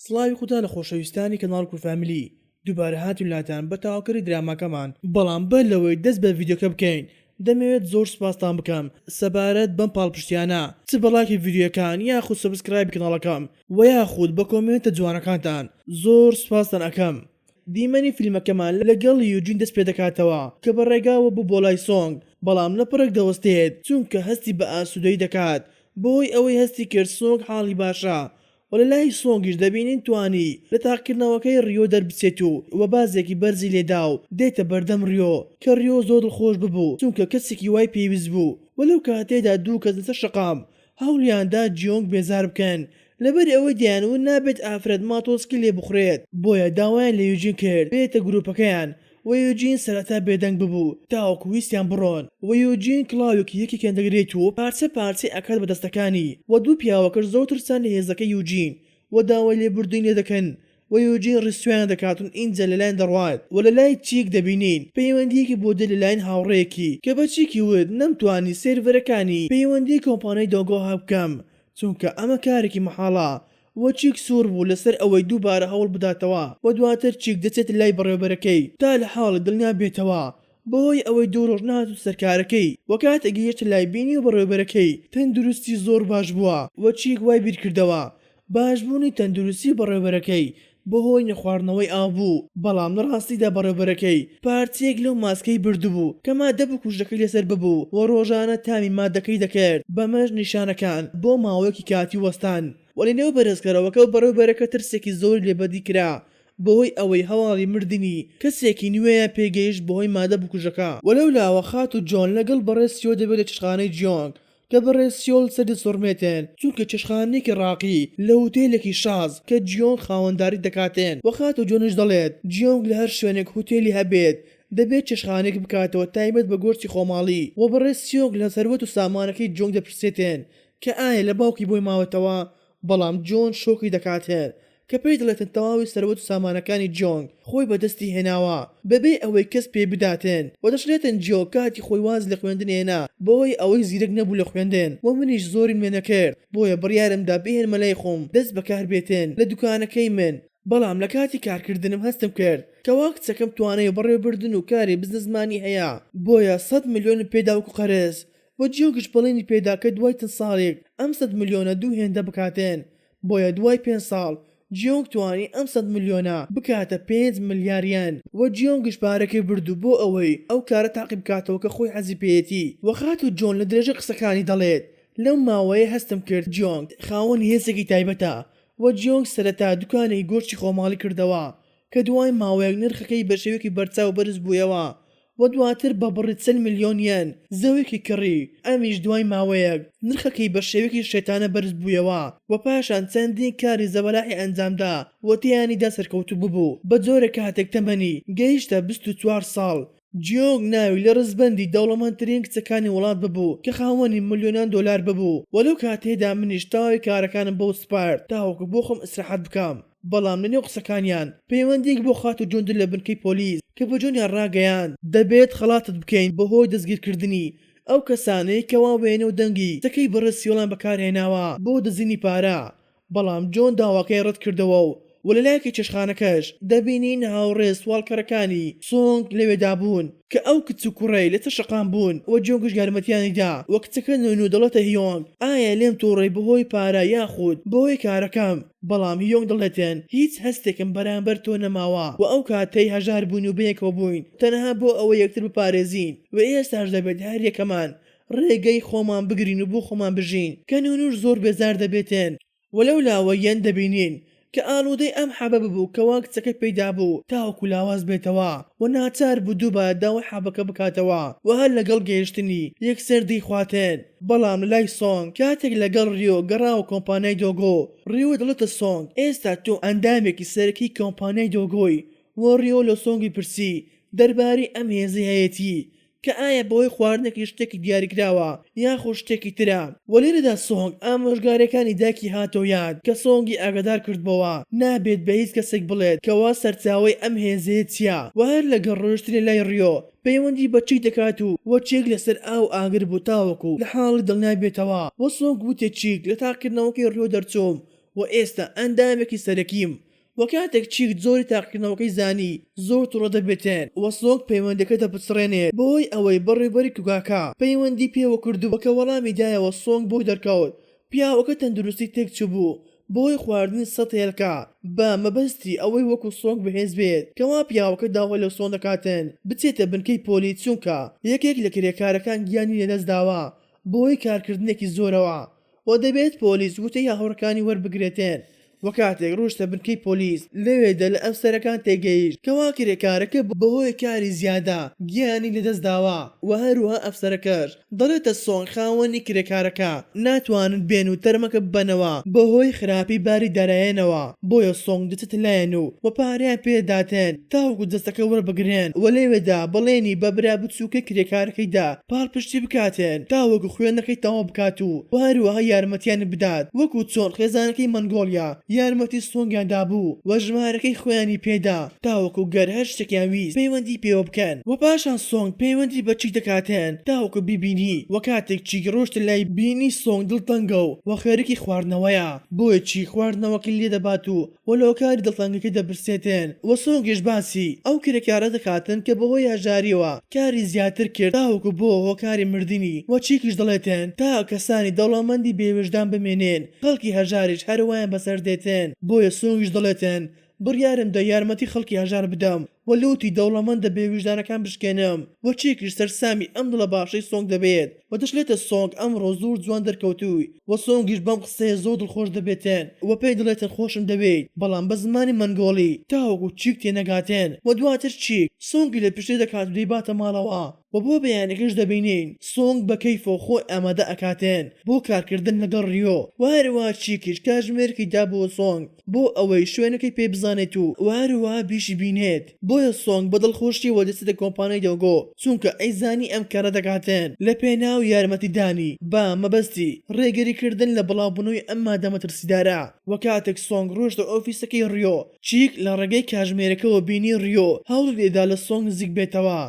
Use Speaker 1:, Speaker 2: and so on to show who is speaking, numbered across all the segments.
Speaker 1: سڵاوی خوددا لە خۆشەویستانی کەناڵ و فامیلی دووبارە هاتوولاتان بە تاواکەری دراماکەمان بەڵام بەر لەوەی دەست بە ڤیدیۆکە بکەین دەمەوێت زۆر سوپاستان بکەم سەبارەت بەم پاڵپشتیانە چ بەڵاکی ڤیدیۆکان یاخود سەبسکرایب کەناڵەکەم و یاخود بە کۆمنتە جوانەکانتان زۆر سوپاستان ئەەکەم. دیمەنی فیلمەکەمان لەگەڵ یوجین دەست پێ دەکاتەوە کە بە ڕێگاوە بوو بۆ لای سۆنگ بەڵام لە پڕێک دەوەستێت چونکە هەستی بە ئاسوودەی دەکات بۆی ئەوەی هەستی کرد سۆنگ حاڵی باشە و لە لای سۆنگیش دەبینین توانی لە تاقیکردنەوەکەی ڕیۆ دەربچێت و بازێکی بەرزی لێدا و دێتە بەردەم ڕیۆ کە ڕیۆ زۆر دڵخۆش ببوو چونکە کەسێکی وای پێویست بوو وەلەو کاتێدا دوو کەس لەسەر شەقام هەوڵیاندا جیۆنگ بێزار بکەن لەبەر ئەوەی دیانون نابێت ئافرەت ماتۆسکی لێ بخورێت بۆیە داوایان لە یوجین کرد بێتە گروپەکەیان و یوجین سەرەتا بێدەنگ ببوو تاوەکو ویستیان بڕۆن و یوجین کڵاوێکی یەکێکیان دەگرێت و پارچە پارچەی ئەکات بە دەستەکانی و دوو پیاوەکەش زۆر ترسان لە هێزەکەی یوجین و داوای لێبوردووی لێ دەکەن و یوجین ڕستویان دەکاتون ئینجا لەلایەن دەڕوات و لە لای چیک دەبینین پەیوەندیەکی بۆ دێ لەلایەن هاوڕێیەکی کە بە چیکی ود نەمتوانی سێرڤەرەکانی پەیوەندی کۆمپانیای دۆگۆ هەبکەم چونکە ئەمە کارێکی مەحاڵە و چیک سوور بوو لەسەر ئەوەی دووبارە هەوڵ بداتەوە و دواتر چیک دەچێت لای بەڕێوەبەرەکەی تا لە حاڵی دڵنیا بێتەوە بۆی ئەوەی دوو ڕۆژ نهاتوو سەرکارەکەی و کاتە گەیشتە لای بینی و بەڕێوەبەرەکەی تەندروستی زۆر باش بووە و چیک وای بیر کردەوە باشبوونی تەندروستی بەڕێوەبەرەکەی بەهۆی نەخواردنەوەی ئابوو بەڵام لە ڕاستیدا بەڕێوەبەرەکەی پارچەیەک لەو ماسکەی بردبوو کە مادە بکوژەکەی لەسەر ببوو و ڕۆژانە تامی مادەکەی دەکرد بەمەش نیشانەکان بۆ ماوەیەکی کاتی وەستان وەلینەوە بەرزکەرەوەکە و بەڕێوەبەرەکە ترسێکی زۆر لێبەدی کرا بۆهۆی ئەوەی هەواڵی مردنی کەسێکی نوێیە پێگەیشت بەهۆی مادە بکوژەکە وەلەو لاوە خات و جۆن لەگەڵ بەڕێسیۆ دەبێت لە چشخانەی جیۆنگ کە بەڕێسیۆل سەری سۆرمێتێن چونکە چشخانێکی ڕاقی لە هوتێلێکی شاز کە جیۆنگ خاوەنداری دەکاتێن وەخات و جۆنش دەڵێت جیۆنگ لە هەر شوێنێک هوتێلی هەبێت دەبێت چشخانێک بکاتەوە تایبەت بە گۆرچی خۆماڵی و بەڕێسیۆنگ لە سەروەت و سامانەکەی جۆنگ دەپرسێتێن کە ئایا لە باوکی بۆی ماوەتەوە بەڵام جۆن شۆکی دەکاتێن کە پێی دەڵێتن تەواوی سەروەت و سامانەکانی جۆنگ خۆی بەدەستی هێناوە بەبێ ئەوەی کەس پێ بداتێن و دەشرێتن جیۆ کاتی خۆی واز لە خوێندن هێنا بۆی ئەوەی زیرەک نەبوو لە خوێندن و منیش زۆری مێنە کرد بۆیە بڕیارمدا بهێنمە لای خۆم دەست بەکار بێتێن لە دوکانەکەی من بەڵام لە کاتی کارکردنم هەستم کرد کەوا کچەکەم توانەیە بەڕێوەبردن و کاری بزنسمانی هەیە بۆیە 100 ملیۆن پێداوەکو قەرز و جیۆنگش بەڵێنی پێدا کە دوای چەند ساڵێک ئەم 100 ملیۆنە دوو هێندە بکاتێن بۆیە دوای 5 ساڵ جیۆنگ توانی ئەم 100 ملیۆنە بکاتە 5 ملیاریان و جیۆنگش پارەکەی بردو بۆ ئەوەی ئەو کارە تاقی بکاتەوە کە خۆی حەزی پێیەتی وەخات و جۆن لە درێژە قسەکانی دەڵێت لەو ماوەیە هەستم کرد جیۆنگ خاوەن هێزێکی تایبەتە و جیۆنگ سەرەتا دوکانێکی گۆشتی خۆماڵی کردەوە کە دوای ماوەیەک نرخەکەی بە شێوەیەکی بەرچاو بەرز بوویەوە و دواتر بە بڕی 100 ملیۆن یەن زەوێکی کڕی ئەمیش دوای ماوەیەک نرخەکەی بە شێوەیەکی شێتانە بەرز بوویەوە و پاشان چەندین کاری زەبەلاحی ئەنجامدا و تیانیدا سەرکەوتوو ببوو بە جۆرە کاتێک تەمەنی گەیشتە 24 ساڵ جیۆنگ ناوی لە ڕزبەندی دەوڵەمەندترین کچەکانی وڵات ببوو کە خاوەنی ملیۆنان دۆلار ببوو وەلەو کاتێدا منیش تاوی کارەکانم بەو سپارد تاوەکو بۆ خۆم ئیسراحەت بکەم بەڵام لەنێو قسەکانیان پەیوەندێک بۆ خات و جۆندر لە بنکەی پۆلیس کە بە جۆنیان ڕاگەیان دەبێت خەڵاتت بکەین بەهۆی دەستگیرکردنی ئەو کەسانەی کەوا وێنە و دەنگی سەکەی بەڕێسیۆڵان بەکارهێناوە بۆ دزینی پارە بەڵام جۆن داواکەی ڕەت کردەوە و لەلایەکی چێشخانەکەش دەبینین هاوڕێ سوالکەرەکانی سۆنگ لەوێدا بوون کە ئەو کچ و کوڕەی لەتە شەقام بوون و جۆنگش یارمەتیانیدا وە کچەکە نوێن و دەڵێتە هیۆنگ ئایا لێم تووڕێی بەهۆی پارە یاخود بەهۆی کارەکەم بەڵام هیۆنگ دەڵێتێن هیچ هەستێکم بەرامبەر تۆ نەماوە و ئەو کاتەی هەژار بوون و بەیەکەوە بووین تەنها بۆ ئەوە یەکتر بپارێزین و ئێستاش دەبێت هەر یەکەمان ڕێگەی خۆمان بگرین و بۆ خۆمان بژین کە نوێنوش زۆر بێزار دەبێتێن وەلەو لاوە یەن دەبینین کە ئالوودەی ئەم حەبە ببوو کەوا کچەکە پەیدا بوو تاوەکو لاواز بێتەوە و ناچار بوو دووبارە داوای حەبەکە بکاتەوە و هەر لەگەڵ گەیشتنی یەکسەر دەیخواتێن بەڵام لەلای سۆنگ کاتێک لەگەڵ ڕیۆ گەڕاوە کۆمپانیای دۆگۆ ڕیۆ دەڵێتە سۆنگ ئێستا تۆ ئەندامێکی سەرەکی کۆمپانیای دۆگۆی و ڕیۆ لە سۆنگی پرسی دەربارەی ئەم هێزی هەیەتی کە ئایا بۆی خواردنێکی شتێکی دیاریکراوە یاخۆ شتێکی ترە وەلێرەدا سۆنگ ئامۆژگارەکانی داکی هاتۆ یاد کە سۆنگی ئاگادار کردبەوە نابێت بە هیچ کەسێک بڵێت کەوا سەرچاوەی ئەم هێزەیە چییە و هەر لەگەڵ ڕۆیشتنی لای ڕیۆ پەیوەندی بە چیک دەکات و وە چێک لەسەر ئاو ئاگر بوو تاوەکو لە حاڵی دڵنیابێتەوە وە سۆنگ وتێ چیک لە تاقیکردنەوەکەی ڕیۆ دەرچووم و ئێستا ئەندامێکی سەرەکیم وەکاتێک چیک زۆری تاقیکردنەوەکەی زانی زۆر تووڕە دەبێتێن وە سۆنگ پەیوەندەکە دەپچڕێنێت بۆی ئەوەی بەڕێبەری کوگاکە پەیوەندی پێوە کردو وەکە وەڵامی دایەوە سۆنگ بۆی دەرکەوت پیاوەکە تەندروستی تێکچوو بوو بۆی خواردنی سەد هێلکە بە مەبەستی ئەوەی وەکو سۆنگ بەهێز بێت کەوا پیاوەکە داوای لە سۆنگ دەکاتن بچێتە بنکەی پۆلی چونکە یەکێک لە کرێکارەکان گیانی لەدەست داوە بۆی کارکردنێکی زۆرەوە و دەبێت پۆلیس وتەی هاوڕەکانی وەربگرێتێن وەکاتێک ڕۆشتە بنکەی پۆلیس لەوێدا لە ئەفسەرەکان تێگەیشت کەوا کرێکارەکە بەهۆی کاری زیادە گیانی لەدەست داوە و هەروەها ئەفسەرەکەش دەڵێتە سۆنگ خاوەنی کرێکارەکە ناتوانن بێن و تەرمەکە ببەنەوە بەهۆی خراپی باری دارایەنەوە بۆیە سۆنگ دەچێتە لایەن و پارەیان پێداتێن تاوەکو دەستەکە وەربگرێن و لەوێدا بەڵێنی بە برا بچووکە کرێکارەکەیدا پاڵپشتی بکاتێن تاوەکو خوێندنەکەی تەواو بکات و هەروەها یارمەتیان بدات وەکو چۆن خێزانەکەی مەنگۆڵیا یارمەتی سۆنگیاندا بوو و ژمارەکەی خۆیانی پێدا تاوەکو گەر هەر شتێکیان ویست پەیوەندی پێوە بکەن و پاشان سۆنگ پەیوەندی بە چیک دەکاتێن تاوەکو بیبینی وەکاتێک چیک ڕۆشتە لای بینی سۆنگ دڵتەنگە و خەریکی خواردنەوەیە بۆیە چی خواردنەوەکی لێ دەبات و وەلۆکاری دڵتەنگەکەی دەبرسێتێن و سۆنگیش باسی ئەو کرێکارە دەکاتن کە بەهۆی هەژاریەوە کاری زیاتر کرد تاوەکو بۆ هۆکاری مردنی و چیکیش دەڵێتێن تا کەسانی دەوڵەمەندی بێوجدان بمێنێن خەڵکی هەژاریش هەروایان بەسەر دێتێن بۆیە سۆنگیش دەڵێتێن بڕیارم دا یارمەتی خەڵکی هەژار بدەم و لوتی دەوڵەمەندە بێویژدانەکان بشکێنم و چیکیش سەرسامی ئەم دڵە باشەی سۆنگ دەبێت و دەشلێتە سۆنگ ئەمڕۆ زۆر جوان دەرکەوتووی و سۆنگیش بەم قسەیە زۆر دڵخۆش دەبێتێن و پێی دڵێتن خۆشم دەبێت بەڵام بە زمانی مەنگۆڵی تاوەکو چیک تێنەگاتێن و دواتر چیک سۆنگی لە پشتێ دەکات و دەیباتە ماڵەوە و بۆ بەیانەکەش دەبینین سۆنگ بە کەیفۆ خۆی ئامادە ئەکاتێن بۆ کارکردن لەگەڵ ڕیۆ و هەروەها چیکیش کاتژمێرێکی دابووە سۆنگ بۆ ئەوەی شوێنەکەی پێ بزانێت و هەروەها بیشی بینێت بۆیە سۆنگ بە دڵخۆشی وەدەچێتە کۆمپانیای دۆگۆ چونکە ئەیزانی ئەم کارە دەکاتێن لە پێناو یارمەتیدانی با مەبەستی ڕێگەریکردن لە بڵاوبوونەوەی ئەم مادە مەترسیدارە و کاتێک سۆنگ ڕۆژتە ئۆفیسەکەی ڕیۆ چیک لە ڕێگەی کاتژمێرەکەەوە بینی ڕیۆ هەوڵ لێدا لە سۆنگ نزیک بێتەوە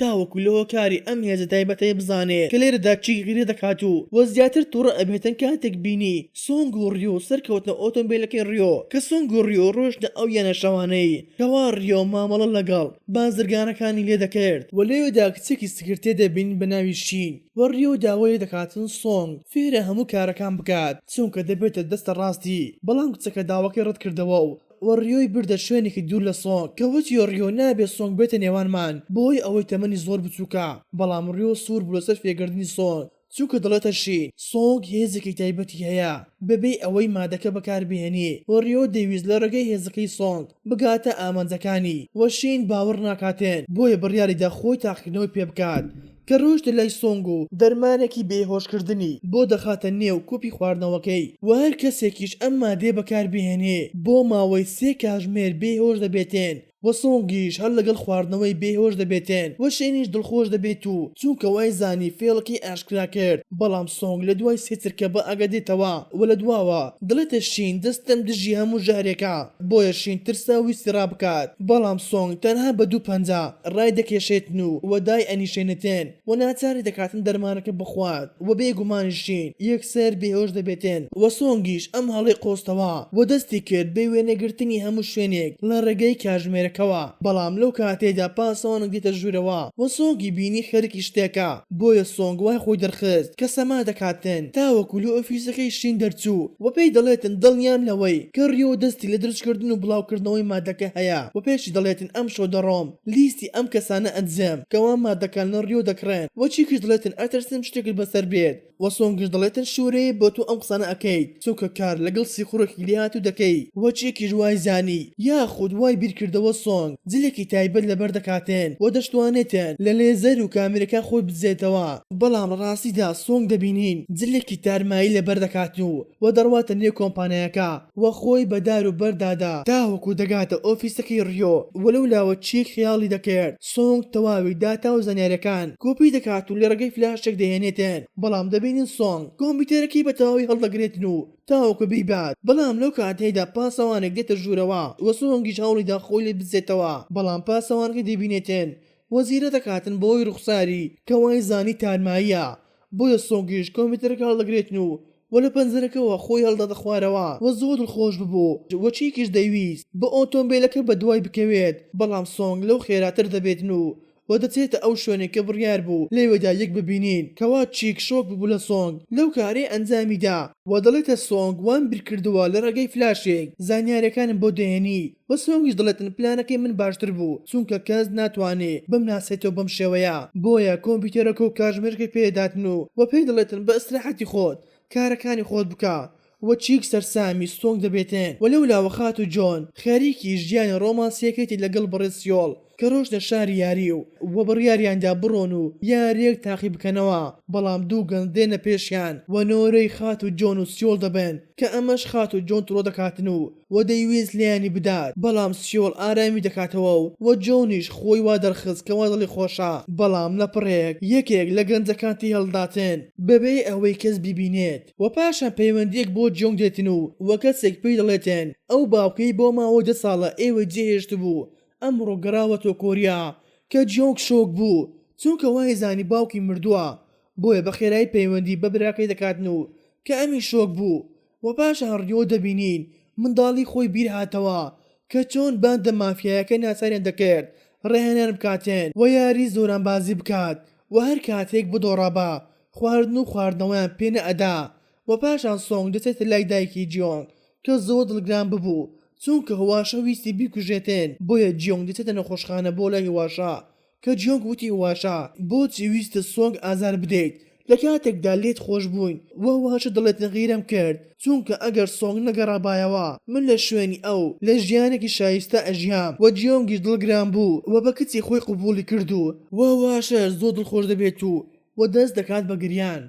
Speaker 1: تاوەکو لە هۆکاری ئەم هێزە تایبەتەیە بزانێت کە لێرەدا چیک غیرە دەکات و وە زیاتر تووڕە ئەبێتن کاتێک بینی سۆنگ و ڕیۆ سەرکەوتنە ئۆتۆمبیلەکەی ڕیۆ کە سۆنگ و ڕیۆ ڕۆژنە ئەو یانە شەوانەی کەوا ڕیۆ مامەڵە لەگەڵ بازرگانەکانی لێ دەکرد و لێوێدا کچێکی سکرتێ دەبین بە ناوی شین و ڕیۆ داوای دەکاتن سۆنگ فێرە هەموو کارەکان بکات چونکە دەبێتە دەستە ڕاستی بەڵام کچەکە داواکەی ڕەت کردەوە و وەڕیۆی بردە شوێنێکی دوور لە سۆنگ کەوتی ڕیۆ نابێت سۆنگ بێتە نێوانمان بۆی ئەوەی تەمەنی زۆر بچووکە بەڵام ڕیۆ سوور بوو لەسەر فێگردنی سۆنگ چونکە دەڵێتە شین سۆنگ هێزێکی تایبەتی هەیە بەبێ ئەوەی مادەکە بەکاربهێنێ وەڕیۆ دەویست لە ڕێگەی هێزەکەی سۆنگ بگاتە ئامانجەکانی وەشین باوەڕ ناکاتێن بۆیە بڕیاریدا خۆی تاقیکردنەوەی پێ بکات کە ڕۆژتە لای سۆنگ و دەرمانێکی بێهۆشکردنی بۆ دەخاتە نێو کوپی خواردنەوەکەی و هەر کەسێکیش ئەم مادێ بەکاربهێنێ بۆ ماوەی 3 کاتژمێر بێهۆش دەبێتێن و سۆنگیش هەر لەگەڵ خواردنەوەی بێهۆش دەبێتێن و شوێنیش دڵخۆش دەبێت و چونکە وای زانی فێڵکی ئاشکرا کرد بەڵام سۆنگ لە دوای سێچرکە بە ئەگەدێتەوە و لە دواوە دڵێتە شین دەستم دژی هەموو ژارێکە بۆیە شین ترسا ویستی ڕابکات بەڵام سۆنگ تەنها بە 2 پەنجە ڕای دەکێشێتن و وەدای ئەنیشێنێتێن و ناچاری دەکاتن دەرمانەکە بخوات و بێگومانی شین یەکسەر بێهۆش دەبێتێن و سۆنگیش ئەم هەڵی قۆستەوە و دەستی کرد بە وێنەگرتنی هەموو شوێنێک لە ڕێگەی کاتژمێر بەڵام لەو کاتێدا پاسەوانک دیتە ژوورەوە و سۆنگی بینی خەرکی شتێکە بۆیە سۆنگ وای خۆی دەرخست کە سەما دەکاتن تاوەکو لە ئۆفیسەکەی شین دەرچوو و پێی دەڵێتن دڵنیام لەوەی کە ڕیۆ دەستی لە درچکردن و بڵاوکردنەوەی مادەکە هەیە و پێشی دەڵێتن ئەم شۆ دەڕۆم لیستی ئەم کەسانە ئەنجەم کەوا مادەکان لە ڕیۆ دەکڕێن و چیکش دڵێتن ئەترسم شتێکت بەسەر بێت و سۆنگش دەڵێتن شوورەیە بۆ تۆ ئەم قسانە ئەەکەیت چونکە کار لەگەڵ سیخوڕێکی لێهات و دەکەی وە چێکی ژوای زانی یاخود وای بیرکردەوە سۆنگ جلێکی تایبەت لەبەر دەکاتێن و دەشتوانێتن لە لێزەر و کامێرەکان خۆی بزێتەوە بەڵام ڕاستیدا سۆنگ دەبینین جلێکی تارمایی لەبەر دەکات و دەڕواتە نێو کۆمپانیاکە و خۆی بەدار و بەردادا تاوەکو دەگاتە ئۆفیسەکەی ڕیۆ وەلەو لاوە چیک خیاڵی دەکرد سۆنگ تەواوی داتا و زانیاریەکان کۆپی دەکات و لە ڕێگەی فلاشێک دەهێنێتن بەڵام دەبینین سۆنگ کۆمپیوتەرەکەی بە تەواوی هەڵدەگرێتن و تاوەکو بیبات بەڵام لەو کاتێدا پاسەوانێک دێتە ژوورەوە و سۆنگیش هەوڵیدا خۆی لێ بزێتەوە بەڵام پاسەوانەکە دەبینێتن وەزیرە دەکاتن بۆی ڕوخساری کەوای زانی تارماییە بۆیە سۆنگیش کۆمپیوتەرەکە هەڵدەگرێتن و وە لە پەنجەرەکەەوە خۆی هەڵدەدە خوارەوە وە زۆر دڵخۆش ببوو وەچیکیش دەیویست بە ئۆتۆمبیلەکە بە دوای بکەوێت بەڵام سۆنگ لەو خێراتر دەبێتن و دەچێتە ئەو شوێنێک کە بڕیار بوو لێوەدا یەک ببینین کەوا چیک شۆک ببوو لە سۆنگ لەو کارەی ئەنجامیدا و دەڵێتە سۆنگ وان بیرکردووە لە ڕێگەی فلاشێک زانیاریەکانم بۆ دێنی وە سۆنگیش دەڵێتن پلانەکەی من باشتر بوو چونکە کەس ناتوانێت بمناسێتەوە بەم شێوەیە بۆیە کۆمپیوتەرەکە و کاتژمێرەکەی پێداتن و پێی دەڵێتن بە ئەستراحەتی خۆت کارەکانی خۆت بکە وە چیک سەرسامی سۆنگ دەبێتن وە لەولاوە خات و جۆن خەریکی ژیانی ڕۆمانسیەکەیتی لەگەڵ بڕێسیۆڵ کە ڕۆژنە شاری یاری و بڕیاریاندا بڕۆن و یاریەک تاقی بکەنەوە بەڵام دوو گەند دێنە پێشیان و نۆرەی خات و جۆن و سیۆڵ دەبن کە ئەمەش خات و جۆن تڕۆ دەکاتن و دەیویست لیانی بدات بەڵام سیۆڵ ئارامی دەکاتەوە و جۆنیش خۆی وا دەرخست کەوا دڵی خۆشە بەڵام لە پڕێک یەکێک لە گەنجەکانتی هەڵداتن بەبێ ئەوەی کەس بیبینێت و پاشان پەیوەندیەک بۆ جۆنگ دێتن و کەسێک پێی دەڵێتن ئەو باوکەی بۆ ماوە 10 ساڵە ئێوە جێهێشت بوو ئەمڕۆ گەڕاوەتۆ کۆریا کە جۆنگ شۆک بوو چونکە وای زانی باوکی مردووە بۆیە بە خێرایی پەیوەندی بە براکەی دەکاتن و کە ئەمی شۆک بوو و پاشان ڕیۆ دەبینین منداڵی خۆی بیر هاتەوە کە چۆن باندە مافیایەکە ناساریان دەکرد ڕێهێنان بکاتێن و یاری زۆران بازی بکات و هەر کاتێک بدۆڕابە خواردن و خواردنەوەیان پێنە ئەدا و پاشان سۆنگ دەچێتە لای دایکی جۆنگ کە زۆر دڵگران ببوو چونکە هواشە ویستی بیکوژێتێن بۆیە جۆنگ دەچێتە نەخۆشخانە بۆ لای هواشە کە جۆنگ وتی هواشە بۆچی ویستە سۆنگ ئازار بدەیت لە کاتێکدا لێت خۆش بووین وهواشە دڵێت نەغیرم کرد چونکە ئەگەر سۆنگ نەگەڕابایەوە من لە شوێنی ئەو لە ژیانێکی شایستە ئەژیام و جۆنگیش دڵگران بوو و بە کچی خۆی قبولی کردو وهواشە زۆر دڵخۆش دەبێت و دەست دەکات بە گریان